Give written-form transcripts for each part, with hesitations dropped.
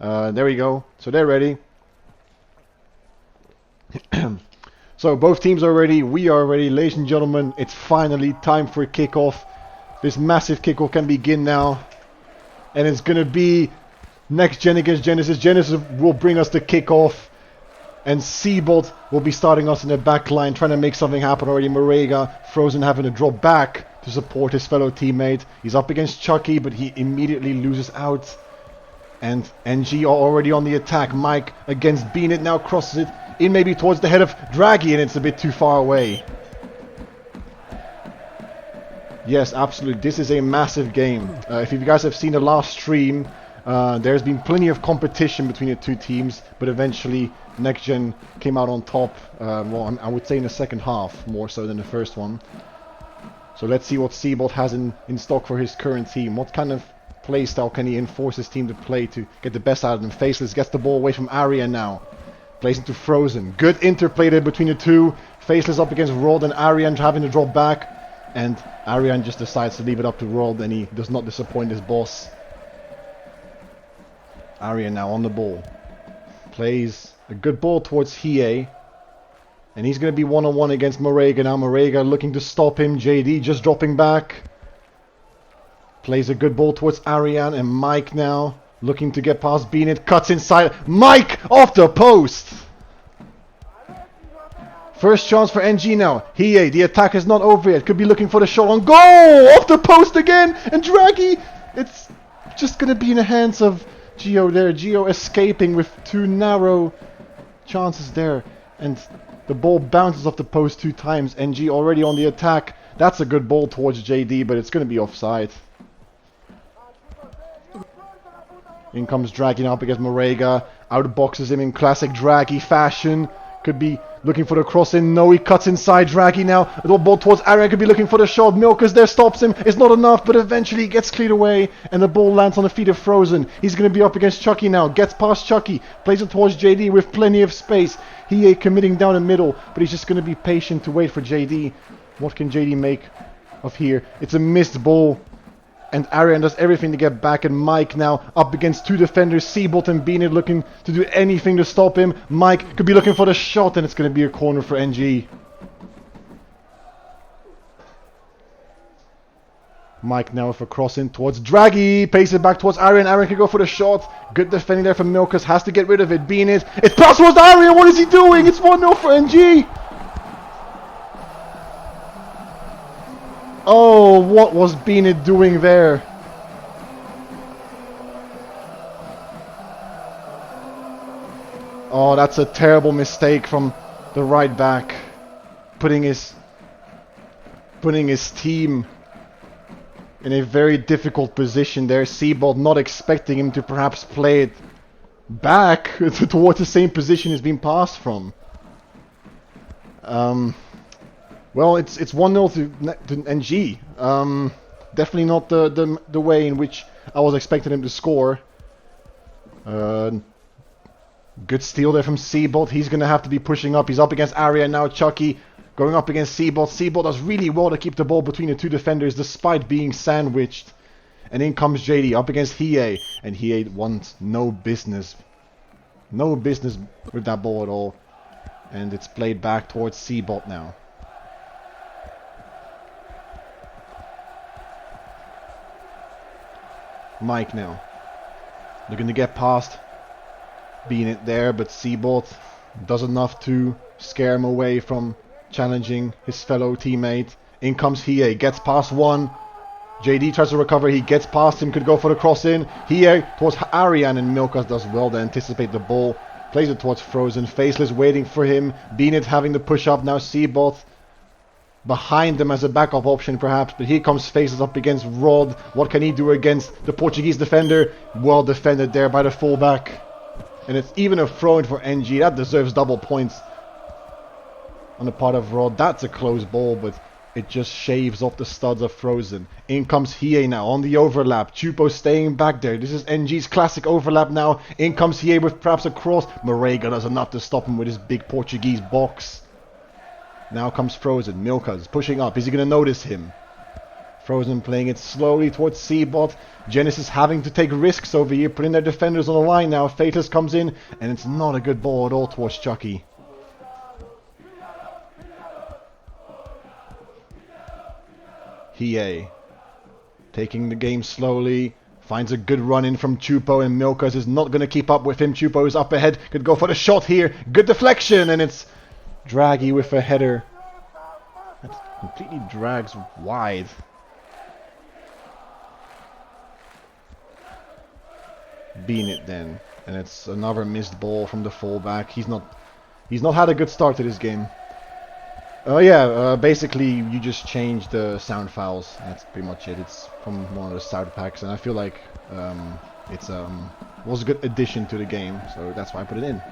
There we go. So they're ready. So both teams are ready. We are ready. Ladies and gentlemen, it's finally time for a kickoff. This massive kickoff can begin now. And it's going to be NextGen against Genesis. Genesis will bring us the kickoff. And Seabolt will be starting us in the back line, trying to make something happen already. Marega, Frozen having to drop back to support his fellow teammate. He's up against Chucky, but he immediately loses out. And NG are already on the attack. Mike against Beanit now crosses it in maybe towards the head of Draghi, and it's a bit too far away. Yes, absolutely. This is a massive game. If you guys have seen the last stream, there's been plenty of competition between the two teams, but eventually NextGen came out on top. Well, I would say in the second half, more so than the first one. So let's see what Seabolt has in stock for his current team. What kind of play style can he enforce his team to play to get the best out of them? Faceless gets the ball away from Arya now. Plays into Frozen. Good interplay there between the two. Faceless up against Rod, and Aryan having to drop back. And Aryan just decides to leave it up to Rod, and he does not disappoint his boss. Aryan now on the ball. Plays a good ball towards Hiei. And he's going to be one-on-one against Marega now. Marega looking to stop him. JD just dropping back. Plays a good ball towards Aryan, and Mike now looking to get past Beanit. Cuts inside. Mike off the post. First chance for NG now. Hiei, the attack is not over yet. Could be looking for the shot on goal. Off the post again. And Draghi, it's just going to be in the hands of Gio there. Gio escaping with two narrow chances there. And the ball bounces off the post 2 times. NG already on the attack. That's a good ball towards JD, but it's going to be offside. In comes Draghi up against Marega. Out boxes him in classic Draghi fashion. Could be looking for the cross in. No, he cuts inside Draghi now. The ball towards Aryan. Could be looking for the shot. Milkers there stops him. It's not enough, but eventually he gets cleared away. And the ball lands on the feet of Frozen. He's going to be up against Chucky now. Gets past Chucky. Plays it towards JD with plenty of space. He committing down the middle. But he's just going to be patient to wait for JD. What can JD make of here? It's a missed ball. And Aryan does everything to get back, and Mike now up against 2 defenders. Seabolt and Beanit looking to do anything to stop him. Mike could be looking for the shot, and it's going to be a corner for NG. Mike now for crossing towards Draghi. Pace it back towards Aryan. Aryan can go for the shot. Good defending there from Milkers. Has to get rid of it. Beanit. It's passed towards Aryan. What is he doing? It's 1-0 for NG. Oh, what was Beanit doing there? Oh, that's a terrible mistake from the right back. Putting his team in a very difficult position there. Seabolt not expecting him to perhaps play it back towards the same position he's been passed from. Well, it's 1-0 to NG. Definitely not the way in which I was expecting him to score. Good steal there from Seabolt. He's going to have to be pushing up. He's up against Arya now. Chucky going up against Seabolt. Seabolt does really well to keep the ball between the 2 defenders despite being sandwiched. And in comes JD up against Hiei. And Hiei wants no business with that ball at all. And it's played back towards Seabolt now. Mike now looking to get past Beanit there, but Seabolt does enough to scare him away from challenging his fellow teammate. In comes Hiei, gets past one. JD tries to recover, he gets past him, could go for the cross in. Hiei towards Aryan, and Milkas does well to anticipate the ball. Plays it towards Frozen, Faceless waiting for him. Beanit having to push up now. Seabolt behind them as a backup option perhaps, but here comes Faces up against Rod. What can he do against the Portuguese defender? Well defended there by the fullback. And it's even a throw-in for NG. That deserves double points on the part of Rod. That's a close ball, but it just shaves off the studs of Frozen. In comes Hiei now on the overlap. Chupo staying back there. This is NG's classic overlap now. In comes Hiei with perhaps a cross. Marega does enough to stop him with his big Portuguese box. Now comes Frozen. Milkas pushing up. Is he going to notice him? Frozen playing it slowly towards Seabot. Genesis having to take risks over here, putting their defenders on the line now. Fatalist comes in, and it's not a good ball at all towards Chucky. Hiei taking the game slowly. Finds a good run in from Chupo, and Milkas is not going to keep up with him. Chupo is up ahead. Could go for the shot here. Good deflection, and it's Draghi with a header. That completely drags wide. Bean it then, and it's another missed ball from the fullback. He's not had a good start to this game. Basically you just change the sound files. That's pretty much it. It's from one of the sound packs, and I feel like it was a good addition to the game, so that's why I put it in.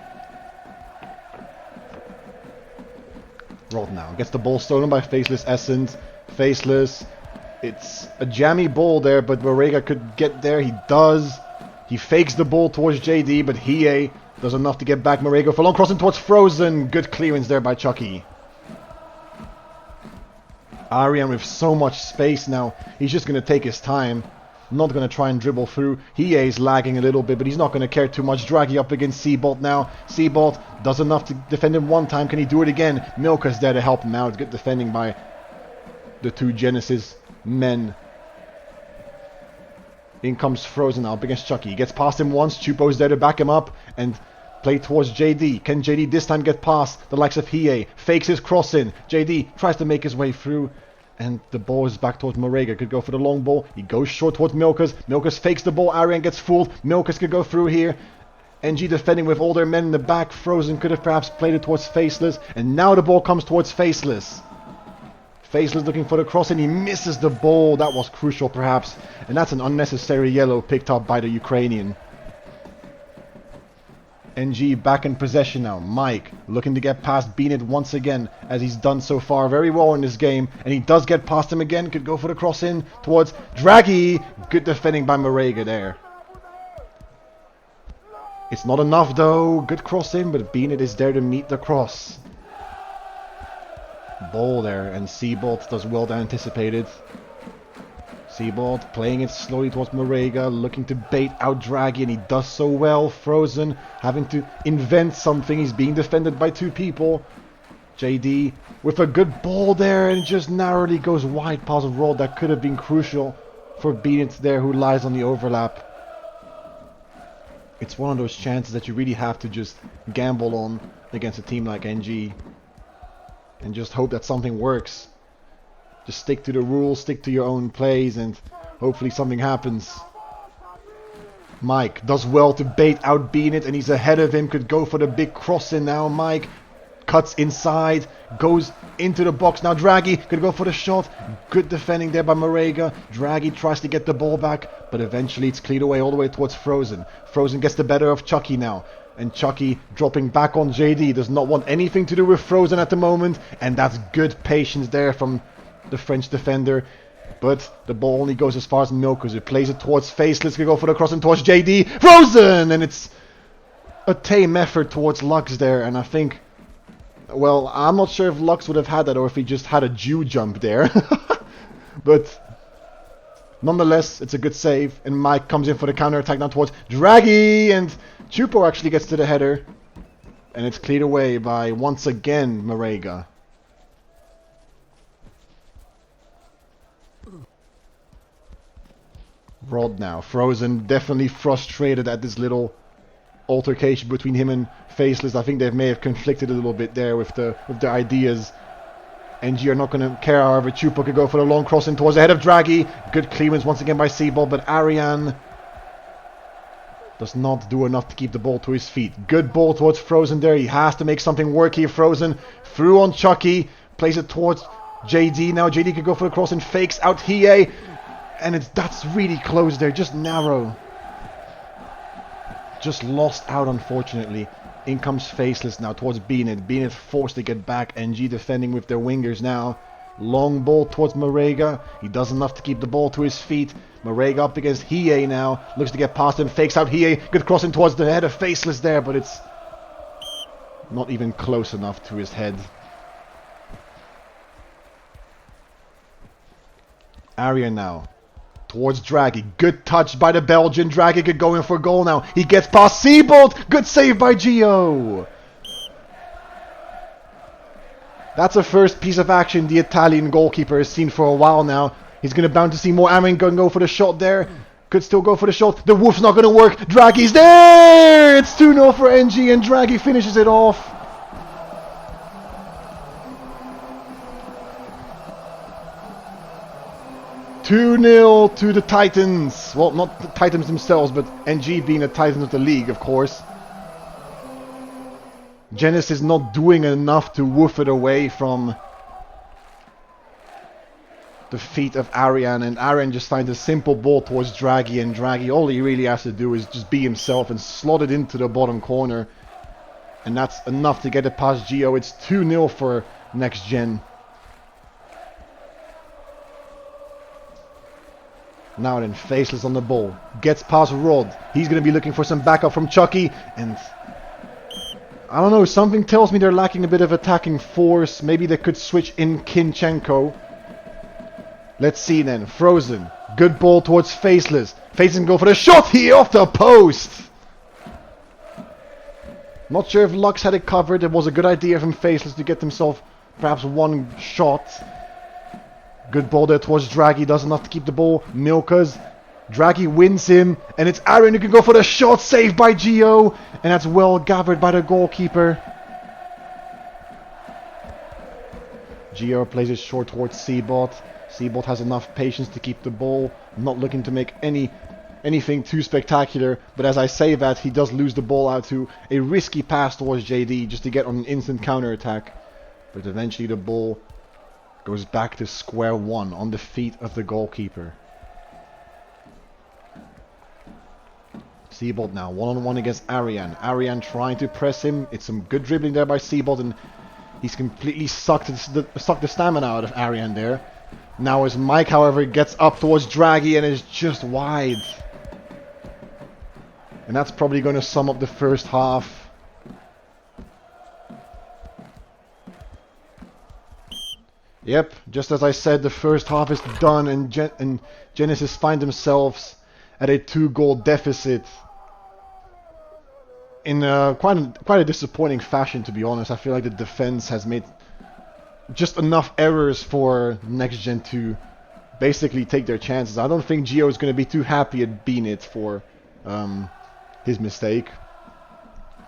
Rod now gets the ball stolen by Faceless Essence. Faceless, it's a jammy ball there, but Marega could get there. He does. He fakes the ball towards JD, but Hiei does enough to get back. Marega for long crossing towards Frozen. Good clearance there by Chucky. Arian with so much space now. He's just going to take his time. Not going to try and dribble through. Hiei is lagging a little bit, but he's not going to care too much. Draghi up against Seabolt now. Seabolt does enough to defend him one time. Can he do it again? Milka's there to help him out. Good defending by the two Genesis men. In comes Frozen now up against Chucky. He gets past him once. Chupo's there to back him up and play towards JD. Can JD this time get past the likes of Hiei? Fakes his cross in. JD tries to make his way through, and the ball is back towards Marega. Could go for the long ball. He goes short towards Milkas. Milkas fakes the ball. Arian gets fooled. Milkas could go through here. NG defending with all their men in the back. Frozen could have perhaps played it towards Faceless, and now the ball comes towards Faceless. Faceless looking for the cross, and he misses the ball. That was crucial perhaps, and that's an unnecessary yellow picked up by the Ukrainian. NG back in possession now. Mike looking to get past Beanit once again, as he's done so far very well in this game, and he does get past him again. Could go for the cross in towards Draghi. Good defending by Marega there. It's not enough though. Good cross in, but Beanit is there to meet the cross. Ball there, and Seabolt does well to anticipate it. Seabolt playing it slowly towards Marega, looking to bait out Draghi, and he does so well. Frozen having to invent something. He's being defended by two people. JD with a good ball there, and just narrowly goes wide past a Rod. That could have been crucial for Beanit there, who lies on the overlap. It's one of those chances that you really have to just gamble on against a team like NG. And just hope that something works. Just stick to the rules, stick to your own plays, and hopefully something happens. Mike does well to bait out Beanit, and he's ahead of him. Could go for the big cross in now. Mike cuts inside, goes into the box. Now Draghi could go for the shot. Good defending there by Marega. Draghi tries to get the ball back, but eventually it's cleared away all the way towards Frozen. Frozen gets the better of Chucky now. And Chucky dropping back on JD. Does not want anything to do with Frozen at the moment. And that's good patience there from the French defender. But the ball only goes as far as Milkers, who plays it towards Faceless. Can go for the cross and towards JD. Frozen! And it's a tame effort towards Lux there. And I think, well, I'm not sure if Lux would have had that or if he just had a Jew jump there. But nonetheless, it's a good save. And Mike comes in for the counter attack now towards Draghi. And Chupo actually gets to the header, and it's cleared away by, once again, Marega. Rod now. Frozen definitely frustrated at this little altercation between him and Faceless. I think they may have conflicted a little bit there with their ideas. NG are not going to care, however. Chupo could go for the long crossing towards the head of Draghi. Good clearance once again by Seaball, but Arian does not do enough to keep the ball to his feet. Good ball towards Frozen there. He has to make something work here. Frozen through on Chucky. Plays it towards JD. Now JD could go for the cross and fakes out Hiei. And that's really close there. Just narrow. Just lost out, unfortunately. In comes Faceless now towards Beanit. Beanit forced to get back. NG defending with their wingers now. Long ball towards Marega. He does enough to keep the ball to his feet. Marega up against Hiei now. Looks to get past him. Fakes out Hiei. Good crossing towards the head of Faceless there, but it's not even close enough to his head. Arian now. Towards Draghi. Good touch by the Belgian. Draghi could go in for a goal now. He gets past Seabolt. Good save by Gio. That's the first piece of action the Italian goalkeeper has seen for a while now. He's going to bound to see more. Arian going to go for the shot there. Could still go for the shot. The Wolf's not going to work. Draghi's there. It's 2-0 for NG and Draghi finishes it off. "2-0 to the Titans." Well, not the Titans themselves, but NG being the Titans of the league, of course. Genesis not doing enough to woof it away from the feet of Arian, and Arian just finds a simple ball towards Draghi, and Draghi, all he really has to do is just be himself and slot it into the bottom corner, and that's enough to get it past Gio. It's 2-0 for NextGen. Now then, Faceless on the ball, gets past Rod. He's going to be looking for some backup from Chucky, and I don't know, something tells me they're lacking a bit of attacking force. Maybe they could switch in Kinchenko. Let's see then. Frozen. Good ball towards Faceless. Faceless can go for the shot here off the post. Not sure if Lux had it covered. It was a good idea from Faceless to get himself perhaps one shot. Good ball there towards Draghi. Does enough to keep the ball. Milkas. Draghi wins him. And it's Aaron who can go for the shot. Saved by Gio. And that's well gathered by the goalkeeper. Gio plays it short towards Seabot. Seabot has enough patience to keep the ball. Not looking to make anything too spectacular. But as I say that, he does lose the ball out to a risky pass towards JD just to get on an instant counter-attack. But eventually the ball goes back to square one on the feet of the goalkeeper. Seabolt now, one-on-one against Arian. Arian trying to press him. It's some good dribbling there by Seabolt, and he's completely sucked the stamina out of Arian there. Now as Mike, however, gets up towards Draghi and is just wide. And that's probably going to sum up the first half. Yep, just as I said, the first half is done, and Genesis find themselves at a 2-goal deficit in quite a disappointing fashion, to be honest. I feel like the defense has made just enough errors for NextGen to basically take their chances. I don't think Gio is going to be too happy at being it for his mistake.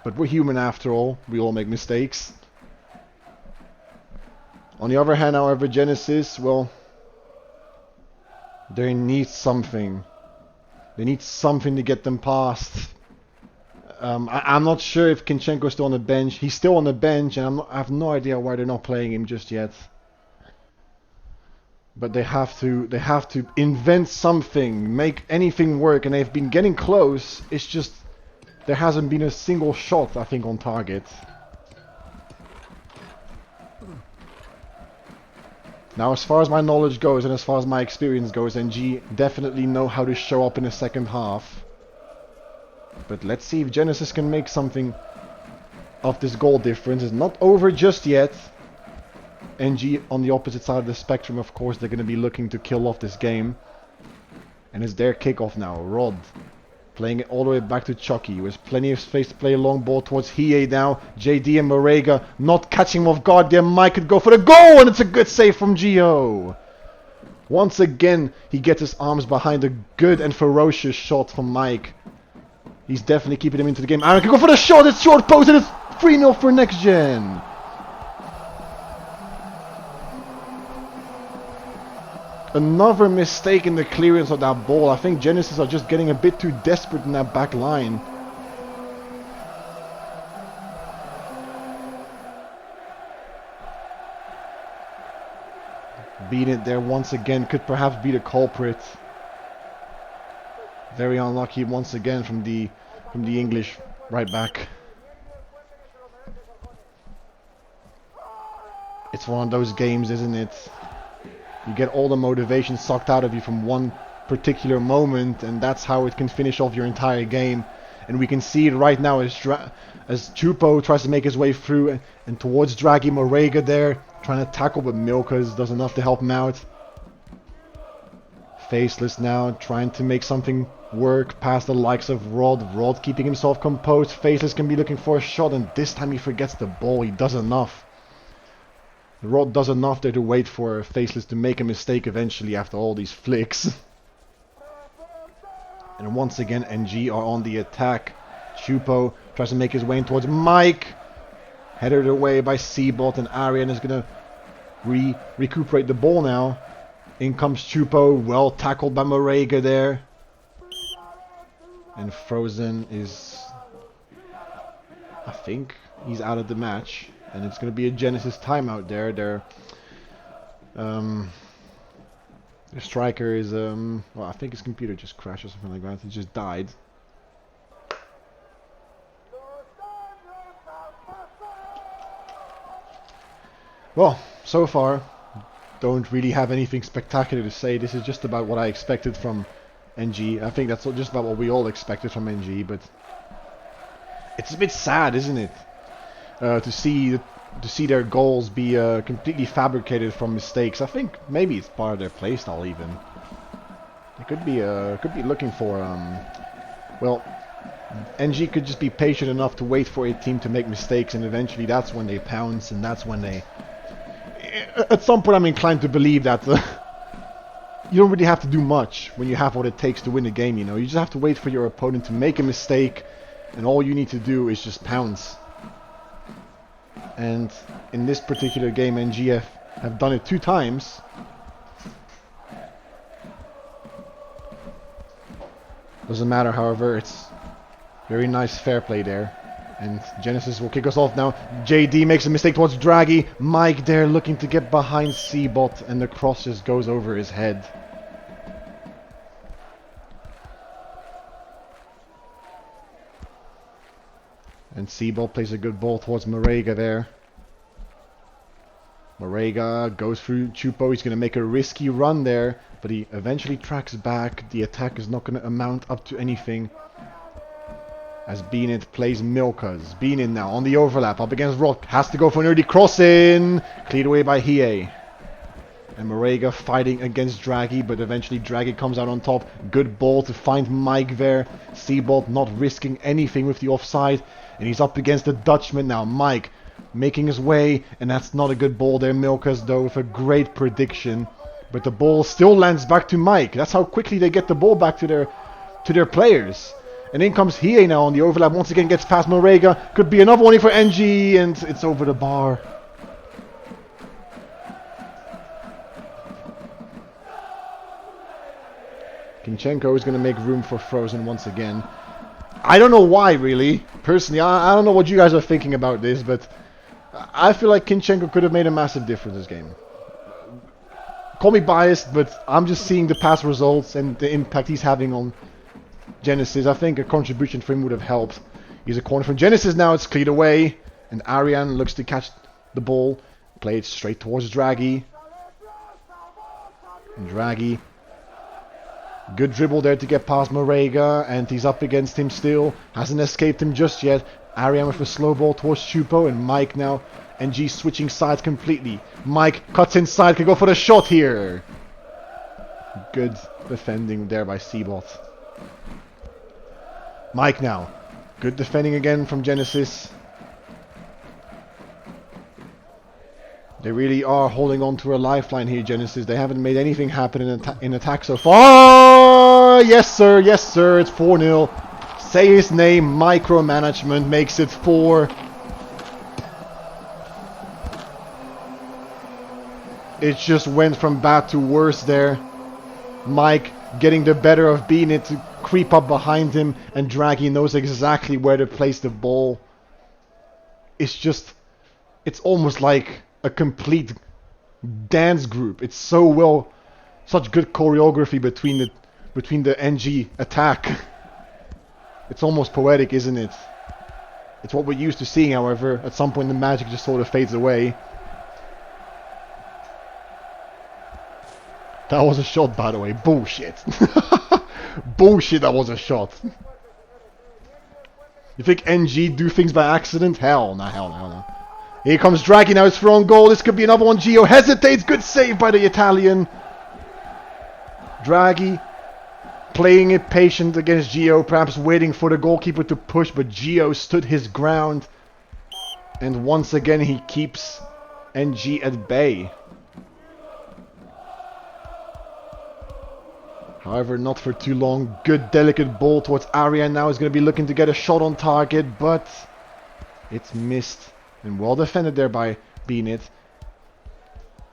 But we're human after all. We all make mistakes. On the other hand, however, Genesis, well, they need something. They need something to get them past. I'm not sure if Kinchenko is still on the bench. He's still on the bench, and I have no idea why they're not playing him just yet. But they have to invent something, make anything work, and they've been getting close. It's just there hasn't been a single shot, I think, on target. Now, as far as my knowledge goes and as far as my experience goes, NG definitely know how to show up in the second half. But let's see if Genesis can make something of this goal difference. It's not over just yet. NG on the opposite side of the spectrum, of course, they're going to be looking to kill off this game. And it's their kickoff now. Rod playing it all the way back to Chucky, who has plenty of space to play a long ball towards Hiei now. JD and Marega not catching him off guard there. Mike could go for the goal, and it's a good save from Gio. Once again, he gets his arms behind a good and ferocious shot from Mike. He's definitely keeping him into the game. Aaron can go for the shot. It's short post, and it's 3-0 for NextGen. Another mistake in the clearance of that ball. I think Genesis are just getting a bit too desperate in that back line. Beat it there once again could perhaps be the culprit. Very unlucky once again from the English right back. It's one of those games, isn't it? You get all the motivation sucked out of you from one particular moment, and that's how it can finish off your entire game. And we can see it right now as Chupo tries to make his way through and towards Draghi. Marega there trying to tackle, but Milkas does enough to help him out. Faceless now trying to make something work past the likes of Rod. Rod keeping himself composed. Faceless can be looking for a shot, and this time he forgets the ball. He does enough. Rod does enough there to wait for Faceless to make a mistake eventually after all these flicks. And once again NG are on the attack. Chupo tries to make his way in towards Mike. Headed away by Seabot, and Arian is going to recuperate the ball now. In comes Chupo, well tackled by Morega there. And Frozen is... I think he's out of the match. And it's going to be a Genesis timeout there. Their striker is... well, I think his computer just crashed or something like that. He just died. Well, so far, don't really have anything spectacular to say. This is just about what I expected from NG. I think that's just about what we all expected from NG, but it's a bit sad, isn't it? To see their goals be completely fabricated from mistakes. I think maybe it's part of their playstyle even. They could be looking for well, NG could just be patient enough to wait for a team to make mistakes, and eventually that's when they pounce, and that's when they... At some point I'm inclined to believe that you don't really have to do much when you have what it takes to win a game, you know. You just have to wait for your opponent to make a mistake, and all you need to do is just pounce. And in this particular game, NG have done it 2 times. Doesn't matter, however, it's very nice fair play there. And Genesis will kick us off now. JD makes a mistake towards Draghi. Mike there looking to get behind Seabot, and the cross just goes over his head. And Seabot plays a good ball towards Morega there. Morega goes through Chupo. He's going to make a risky run there, but he eventually tracks back. The attack is not going to amount up to anything. As Beanit plays Milkas. Beanit now on the overlap, up against Rock. Has to go for an early crossing. Cleared away by Hiei. And Morega fighting against Draghi, but eventually Draghi comes out on top. Good ball to find Mike there. Seabolt not risking anything with the offside. And he's up against the Dutchman now. Mike making his way, and that's not a good ball there. Milkas though with a great prediction. But the ball still lands back to Mike. That's how quickly they get the ball back to their players. And in comes Hiei now on the overlap. Once again gets past Morega. Could be another one for NG, and it's over the bar. Kinchenko is going to make room for Frozen once again. I don't know why, really. Personally, I don't know what you guys are thinking about this, but I feel like Kinchenko could have made a massive difference this game. Call me biased, but I'm just seeing the past results and the impact he's having on Genesis. I think a contribution from him would have helped. He's a corner from Genesis now. It's cleared away. And Arian looks to catch the ball. Played straight towards Draghi. And Draghi. Good dribble there to get past Morega. And he's up against him still. Hasn't escaped him just yet. Arian with a slow ball towards Chupo. And Mike now. NG switching sides completely. Mike cuts inside. Can go for the shot here. Good defending there by Seabot. Mike now. Good defending again from Genesis. They really are holding on to a lifeline here, Genesis. They haven't made anything happen in attack so far. Yes, sir. Yes, sir. It's 4-0. Say his name. Micromanagement makes it 4. It just went from bad to worse there. Mike getting the better of Beanit to creep up behind him, and Draghi knows exactly where to place the ball. It's almost like a complete dance group. It's such good choreography between the NG attack. It's almost poetic, isn't it? It's what we're used to seeing, however. At some point the magic just sort of fades away. That was a shot, by the way. Bullshit. Bullshit, that was a shot. You think NG do things by accident? Hell no, hell no, hell no. Here comes Draghi now, his thrown goal. This could be another one. Gio hesitates. Good save by the Italian. Draghi playing it patient against Gio, perhaps waiting for the goalkeeper to push, but Gio stood his ground. And once again he keeps NG at bay. However, not for too long. Good delicate ball towards Arian. Now he's going to be looking to get a shot on target, but it's missed. And well defended there by Beanit.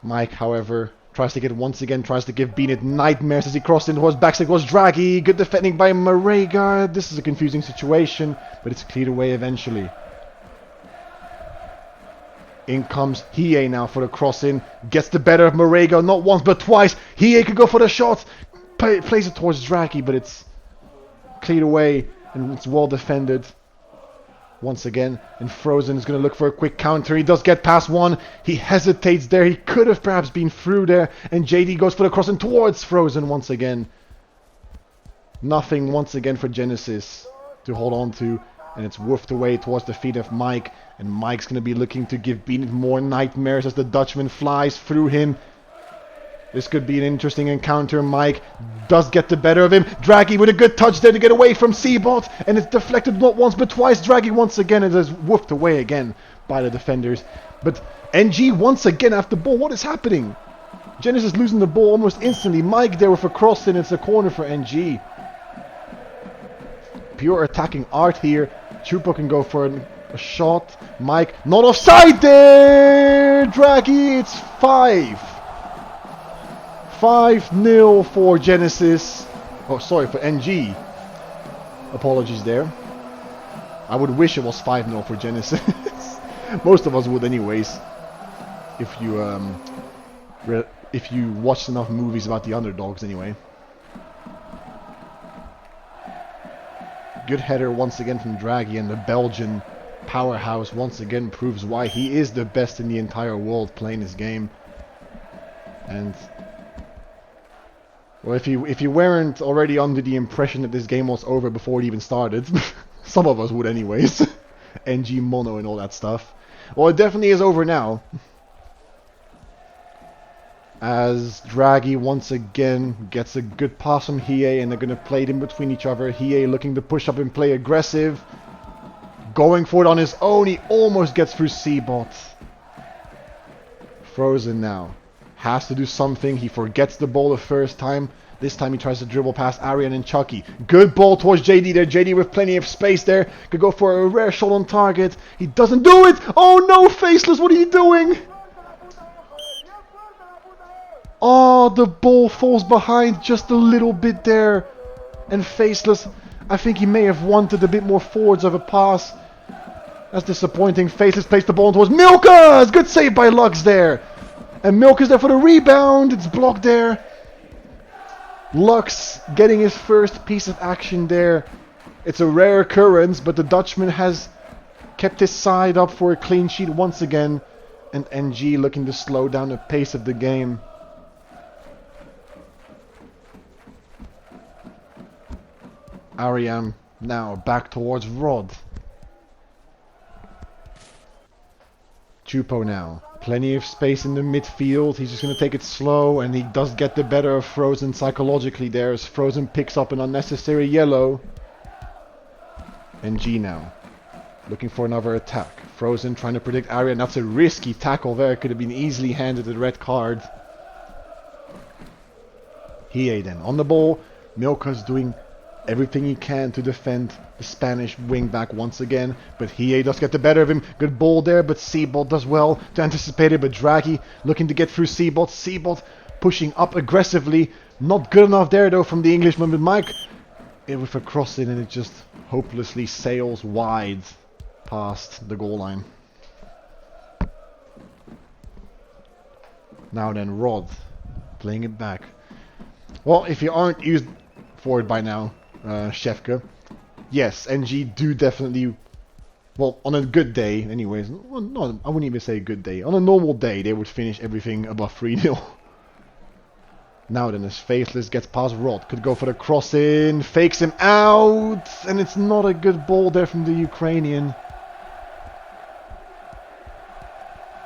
Mike, however, tries to get once again, tries to give Beanit nightmares as he crossed in towards backside towards Draghi. Good defending by Marega. This is a confusing situation, but it's cleared away eventually. In comes Hiei now for the cross in. Gets the better of Marega, not once but twice. Hiei could go for the shot. Plays it towards Draghi, but it's cleared away and it's well defended. Once again, and Frozen is going to look for a quick counter. He does get past one. He hesitates there. He could have perhaps been through there. And JD goes for the crossing towards Frozen once again. Nothing once again for Genesis to hold on to. And it's woofed away towards the feet of Mike. And Mike's going to be looking to give Beanit more nightmares as the Dutchman flies through him. This could be an interesting encounter. Mike does get the better of him. Draghi with a good touch there to get away from Seabot. And it's deflected not once but twice. Draghi once again and is woofed away again by the defenders. But NG once again after the ball. What is happening? Genesis losing the ball almost instantly. Mike there with a cross in. It's a corner for NG. Pure attacking art here. Chupo can go for a shot. Mike not offside there. Draghi, it's 5-0 for Genesis. Oh, sorry, for NG. Apologies there. I would wish it was 5-0 for Genesis. Most of us would anyways. If you watched enough movies about the underdogs anyway. Good header once again from Draghi, and the Belgian powerhouse once again proves why he is the best in the entire world playing this game. And well, if you weren't already under the impression that this game was over before it even started, some of us would anyways. NG mono and all that stuff. Well, it definitely is over now. As Draghi once again gets a good pass from Hiei, and they're going to play it in between each other. Hiei looking to push up and play aggressive. Going for it on his own, he almost gets through Seabot. Frozen now. Has to do something. He forgets the ball the first time. This time he tries to dribble past Arian and Chucky. Good ball towards JD there. JD with plenty of space there. Could go for a rare shot on target. He doesn't do it. Oh no, Faceless, what are you doing? Oh, the ball falls behind just a little bit there. And Faceless, I think he may have wanted a bit more forwards of a pass. That's disappointing. Faceless plays the ball towards Milka. Good save by Lux there. And Milk is there for the rebound. It's blocked there. Lux getting his first piece of action there. It's a rare occurrence, but the Dutchman has kept his side up for a clean sheet once again. And NG looking to slow down the pace of the game. Ariam now back towards Rod. Chupo now. Plenty of space in the midfield. He's just going to take it slow, and he does get the better of Frozen psychologically there as Frozen picks up an unnecessary yellow. NG now. Looking for another attack. Frozen trying to predict Arian. That's a risky tackle there. Could have been easily handed a red card. Hiei then on the ball. Milka's doing everything he can to defend the Spanish wingback once again, but Hiei does get the better of him. Good ball there, but Seabot does well to anticipate it, but Draghi looking to get through Seabot. Seabot pushing up aggressively. Not good enough there though from the Englishman, but Mike with a cross in, and it just hopelessly sails wide past the goal line. Now then, Rod playing it back. Well, if you aren't used for it by now, Shefka, yes, NG do definitely, well, on a good day anyways, well, no, I wouldn't even say a good day, on a normal day they would finish everything above 3-0. Now then, as Faceless gets past Rod, could go for the cross in, fakes him out, and it's not a good ball there from the Ukrainian.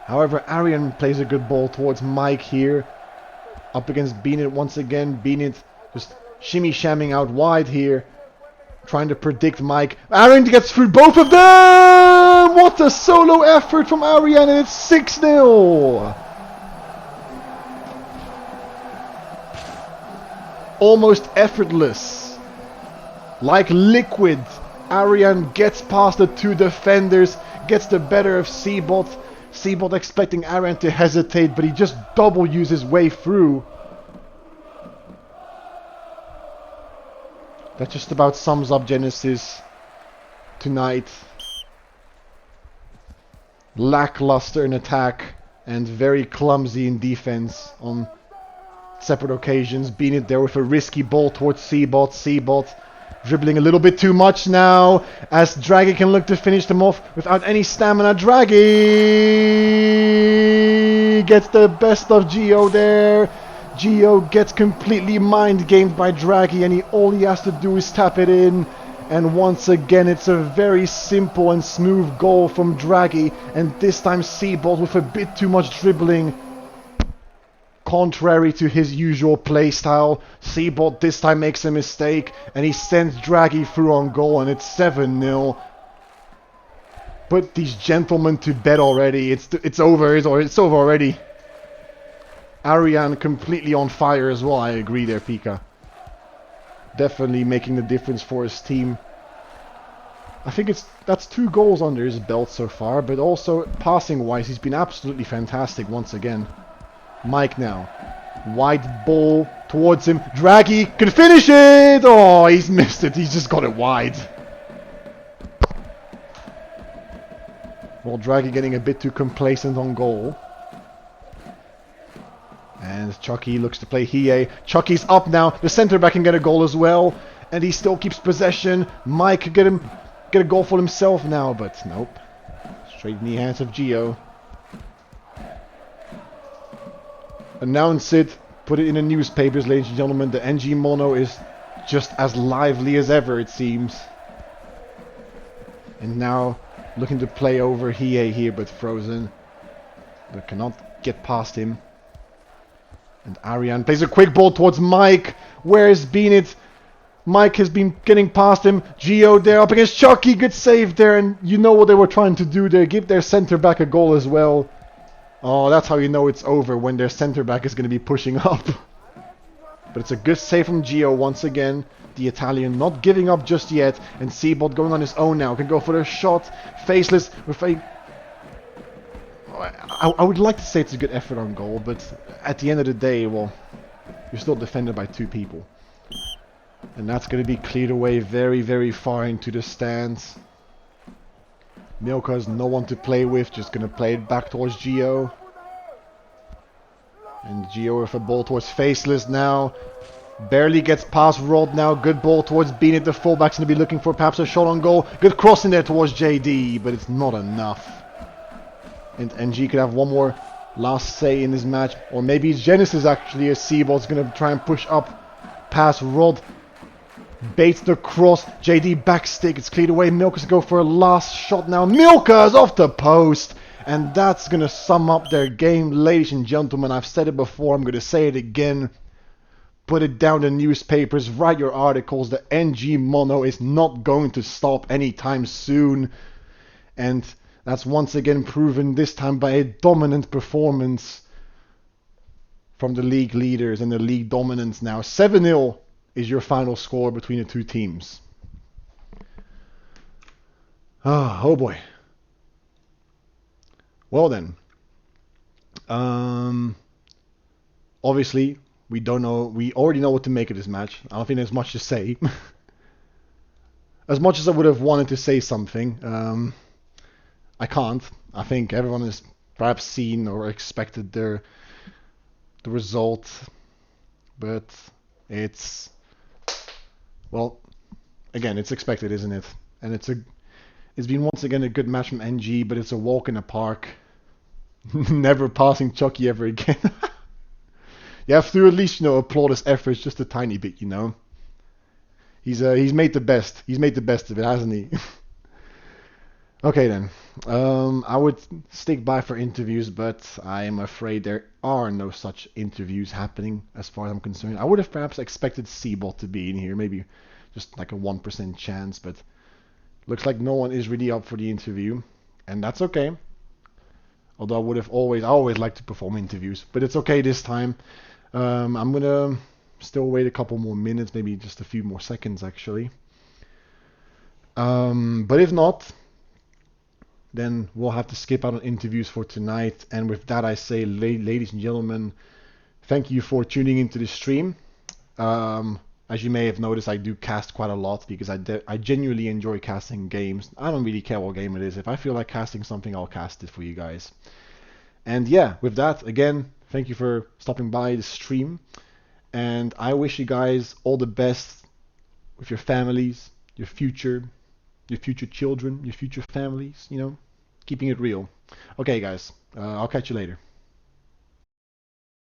However, Arian plays a good ball towards Mike here, up against Beanit once again. Beanit Just shimmy shamming out wide here. Trying to predict Mike. Aaron gets through both of them! What a solo effort from Arian, and it's 6-0! Almost effortless. Like liquid. Arian gets past the two defenders, gets the better of Seabolt. Seabolt expecting Arian to hesitate, but he just W's his way through. That just about sums up Genesis tonight. Lackluster in attack and very clumsy in defense on separate occasions. Being it there with a risky ball towards Seabolt. Seabolt dribbling a little bit too much now as Draghi can look to finish them off without any stamina. Draghi gets the best of Gio there. Gio gets completely mind-gamed by Draghi, and all he has to do is tap it in. And once again, it's a very simple and smooth goal from Draghi. And this time Seabolt with a bit too much dribbling. Contrary to his usual play style, Seabolt this time makes a mistake, and he sends Draghi through on goal, and it's 7-0. Put these gentlemen to bed already. It's over. It's over already. Arian completely on fire as well. I agree there, Pika. Definitely making the difference for his team. I think that's 2 goals under his belt so far, but also passing wise, he's been absolutely fantastic once again. Mike now. Wide ball towards him. Draghi can finish it! Oh, he's missed it. He's just got it wide. Well, Draghi getting a bit too complacent on goal. And Chucky looks to play Hiei. Chucky's up now. The centre back can get a goal as well. And he still keeps possession. Mike could get a goal for himself now, but nope. Straight in the hands of Gio. Announce it. Put it in the newspapers, ladies and gentlemen. The NG Mono is just as lively as ever, it seems. And now looking to play over Hiei here, but frozen. But cannot get past him. And Arian plays a quick ball towards Mike. Where's Beanit? Mike has been getting past him. Gio there up against Chucky. Good save there. And you know what they were trying to do there. Give their centre back a goal as well. Oh, that's how you know it's over, when their centre back is going to be pushing up. But it's a good save from Gio once again. The Italian not giving up just yet. And Seabolt going on his own now. Can go for the shot. Faceless with a... I would like to say it's a good effort on goal, but at the end of the day, well, you're still defended by 2 people. And that's going to be cleared away very, very far into the stands. Milka has no one to play with, just going to play it back towards Gio. And Gio with a ball towards Faceless now. Barely gets past Rod now. Good ball towards Beanit. The fullback's going to be looking for perhaps a shot on goal. Good cross in there towards JD, but it's not enough. And NG could have one more last say in this match. Or maybe it's Genesis actually, as Seabolt's going to try and push up past Rod. Baits the cross. JD back stick. It's cleared away. Milka's go for a last shot now. Milka's off the post. And that's going to sum up their game. Ladies and gentlemen, I've said it before. I'm going to say it again. Put it down in newspapers. Write your articles. The NG Mono is not going to stop anytime soon. And that's once again proven, this time by a dominant performance from the league leaders and the league dominance now. 7-0 is your final score between the 2 teams. Oh boy. Well then. Obviously, we already know what to make of this match. I don't think there's much to say. As much as I would have wanted to say something, I can't. I think everyone has perhaps seen or expected the result, but it's, well, again, it's expected, isn't it? And it's been once again a good match from NG, but it's a walk in the park. Never passing Chucky ever again. You have to at least, applaud his efforts just a tiny bit, He's made the best. He's made the best of it, hasn't he? Okay then. I would stick by for interviews, but I am afraid there are no such interviews happening as far as I'm concerned. I would have perhaps expected Seabot to be in here, maybe just like a 1% chance, but looks like no one is really up for the interview, and that's okay. Although I always like to perform interviews, but it's okay this time. I'm gonna still wait a couple more minutes, maybe just a few more seconds actually. But if not, then we'll have to skip out on interviews for tonight. And with that, I say, ladies and gentlemen, thank you for tuning into the stream. Um, as you may have noticed, I do cast quite a lot because I genuinely enjoy casting games. I don't really care what game it is. If I feel like casting something, I'll cast it for you guys. And yeah, with that, again, thank you for stopping by the stream. And I wish you guys all the best with your families, your future children, your future families, keeping it real. Okay, guys, I'll catch you later.